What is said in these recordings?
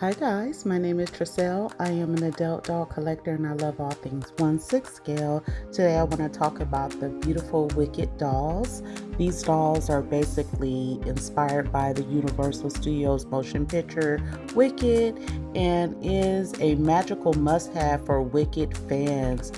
Hi guys, my name is Tricelle. I am an adult doll collector and I love all things 1/6 scale. Today I want to talk about the beautiful Wicked dolls. These dolls are basically inspired by the Universal Studios motion picture Wicked and is a magical must-have for Wicked fans.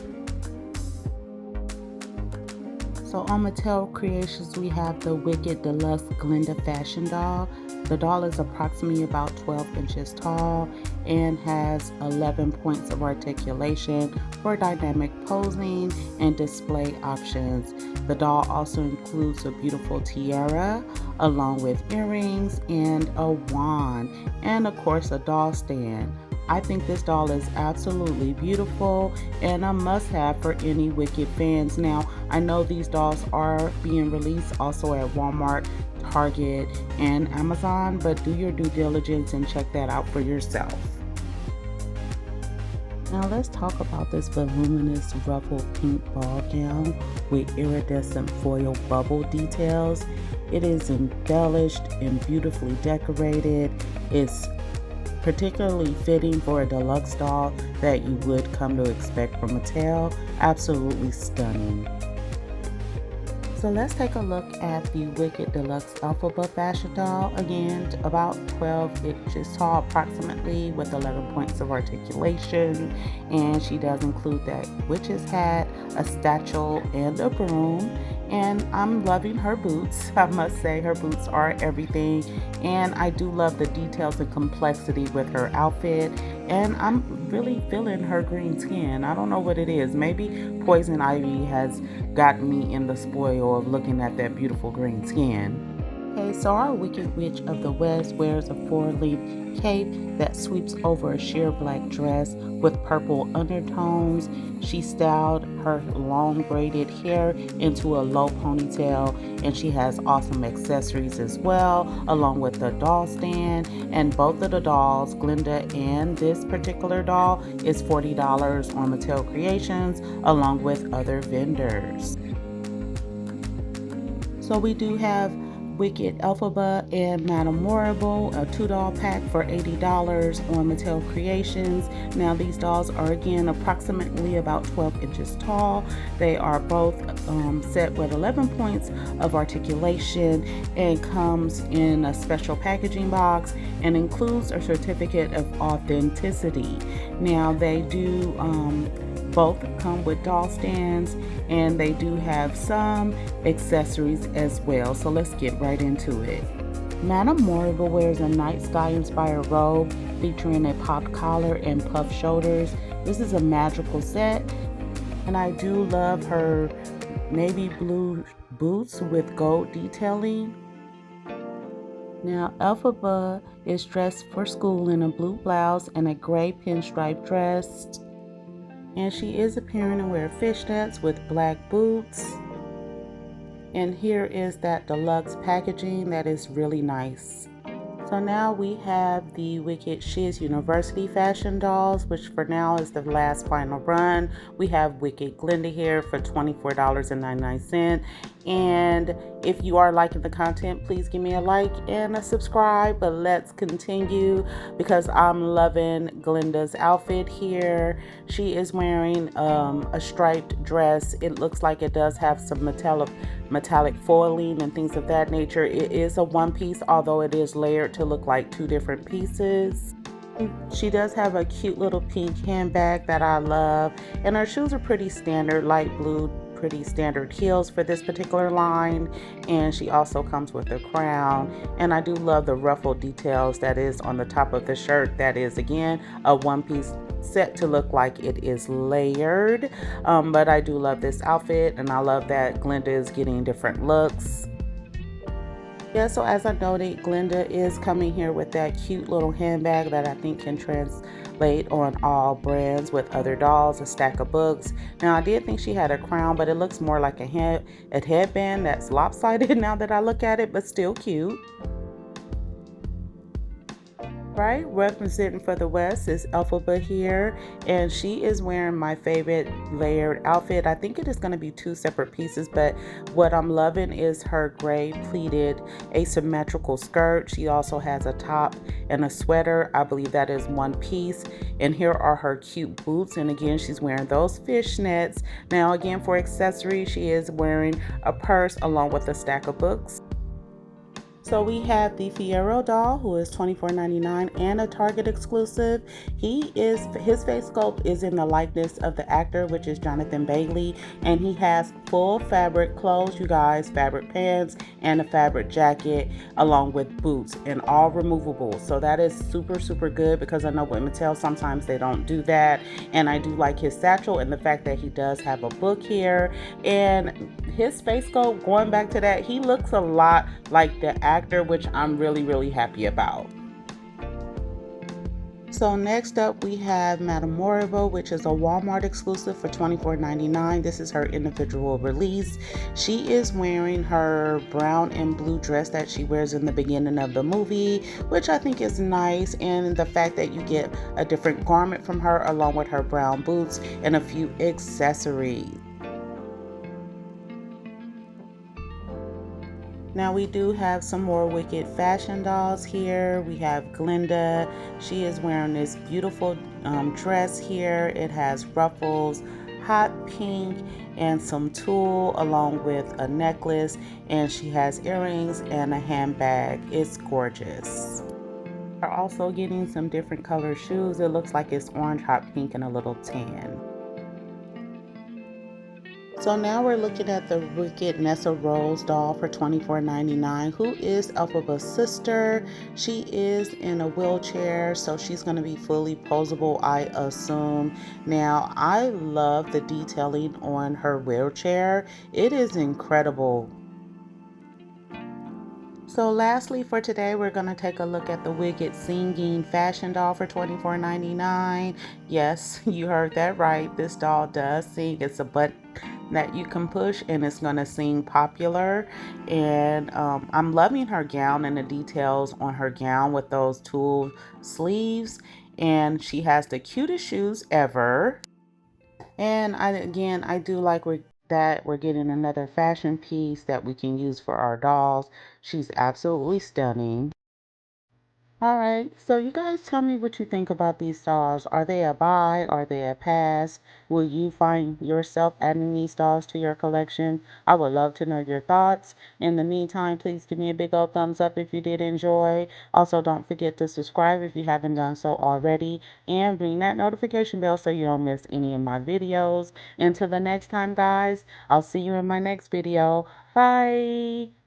So on Mattel Creations, we have the Wicked Deluxe Glinda fashion doll. The doll is approximately about 12 inches tall and has 11 points of articulation for dynamic posing and display options. The doll also includes a beautiful tiara along with earrings and a wand, and of course a doll stand. I think this doll is absolutely beautiful and a must-have for any Wicked fans. Now, I know these dolls are being released also at Walmart, Target, and Amazon, but do your due diligence and check that out for yourself. Now let's talk about this voluminous ruffled pink ball gown with iridescent foil bubble details. It is embellished and beautifully decorated. It's particularly fitting for a deluxe doll that you would come to expect from Mattel. Absolutely stunning. So let's take a look at the Wicked Deluxe Elphaba fashion doll. Again, about 12 inches tall approximately with 11 points of articulation. And she does include that witch's hat, a satchel, and a broom. And I'm loving her boots. I must say her boots are everything. And I do love the details and complexity with her outfit. And I'm really feeling her green skin. I don't know what it is. Maybe poison ivy has gotten me in the spoil of looking at that beautiful green skin. Okay, so our Wicked Witch of the West wears a four-length cape that sweeps over a sheer black dress with purple undertones. She styled her long braided hair into a low ponytail, and she has awesome accessories as well, along with the doll stand. And both of the dolls, Glinda and this particular doll, is $40 on Mattel Creations, along with other vendors. So we do have Wicked Elphaba and Madame Morrible, a 2-doll pack for $80 on Mattel Creations. Now these dolls are again approximately about 12 inches tall. They are both set with 11 points of articulation and comes in a special packaging box and includes a certificate of authenticity. Now they do both come with doll stands and they do have some accessories as well. So let's get right into it. Madame Morrible wears a night sky inspired robe featuring a pop collar and puff shoulders. This is a magical set and I do love her navy blue boots with gold detailing. Now, Elphaba is dressed for school in a blue blouse and a gray pinstripe dress. And she is appearing to wear fishnets with black boots. And here is that deluxe packaging that is really nice. So now we have the Wicked Shiz University fashion dolls, which for now is the last final run. We have Wicked Glinda here for $24.99. And if you are liking the content, please give me a like and a subscribe. But let's continue because I'm loving Glinda's outfit here. She is wearing a striped dress. It looks like it does have some metallic foiling and things of that nature. It is a one piece, although it is layered to look like two different pieces. She does have a cute little pink handbag that I love, and her shoes are pretty standard, light blue, pretty standard heels for this particular line. And she also comes with a crown, and I do love the ruffled details that is on the top of the shirt. That is again a one-piece set to look like it is layered, but I do love this outfit and I love that Glinda is getting different looks. Yeah, so as I noted, Glinda is coming here with that cute little handbag that I think can translate on all brands with other dolls, a stack of books. Now I did think she had a crown, but it looks more like a headband that's lopsided now that I look at it, but still cute. Right, representing for the West is Elphaba here, and she is wearing my favorite layered outfit. I think it is going to be two separate pieces, but what I'm loving is her gray pleated asymmetrical skirt. She also has a top and a sweater. I believe that is one piece. And here are her cute boots, and again, she's wearing those fishnets. Now, again, for accessories, she is wearing a purse along with a stack of books. So we have the Fiyero doll, who is $24.99 and a Target exclusive. His face sculpt is in the likeness of the actor, which is Jonathan Bailey, and he has full fabric clothes, you guys, fabric pants and a fabric jacket along with boots, and all removable. So that is super, super good, because I know with Mattel sometimes they don't do that. And I do like his satchel and the fact that he does have a book here. And his face sculpt, going back to that, he looks a lot like the actor, which I'm really, really happy about. So next up we have Madame Morrible, which is a Walmart exclusive for $24.99. This is her individual release. She is wearing her brown and blue dress that she wears in the beginning of the movie, which I think is nice, and the fact that you get a different garment from her along with her brown boots and a few accessories. Now we do have some more Wicked fashion dolls here. We have Glinda. She is wearing this beautiful dress here. It has ruffles, hot pink, and some tulle along with a necklace. And she has earrings and a handbag. It's gorgeous. We're also getting some different color shoes. It looks like it's orange, hot pink, and a little tan. So now we're looking at the Wicked Nessarose doll for $24.99, who is Elphaba's sister. She is in a wheelchair, so she's going to be fully posable, I assume. Now, I love the detailing on her wheelchair. It is incredible. So lastly for today, we're going to take a look at the Wicked Singing Fashion Doll for $24.99. Yes, you heard that right. This doll does sing. It's a button that you can push and it's going to sing popular. And I'm loving her gown and the details on her gown with those tulle sleeves. And she has the cutest shoes ever. And I do like that we're getting another fashion piece that we can use for our dolls. She's absolutely stunning. All right, so you guys tell me what you think about these dolls. Are they a buy? Are they a pass? Will you find yourself adding these dolls to your collection? I would love to know your thoughts. In the meantime, please give me a big old thumbs up if you did enjoy. Also, don't forget to subscribe if you haven't done so already, and ring that notification bell so you don't miss any of my videos. Until the next time, guys, I'll see you in my next video. Bye!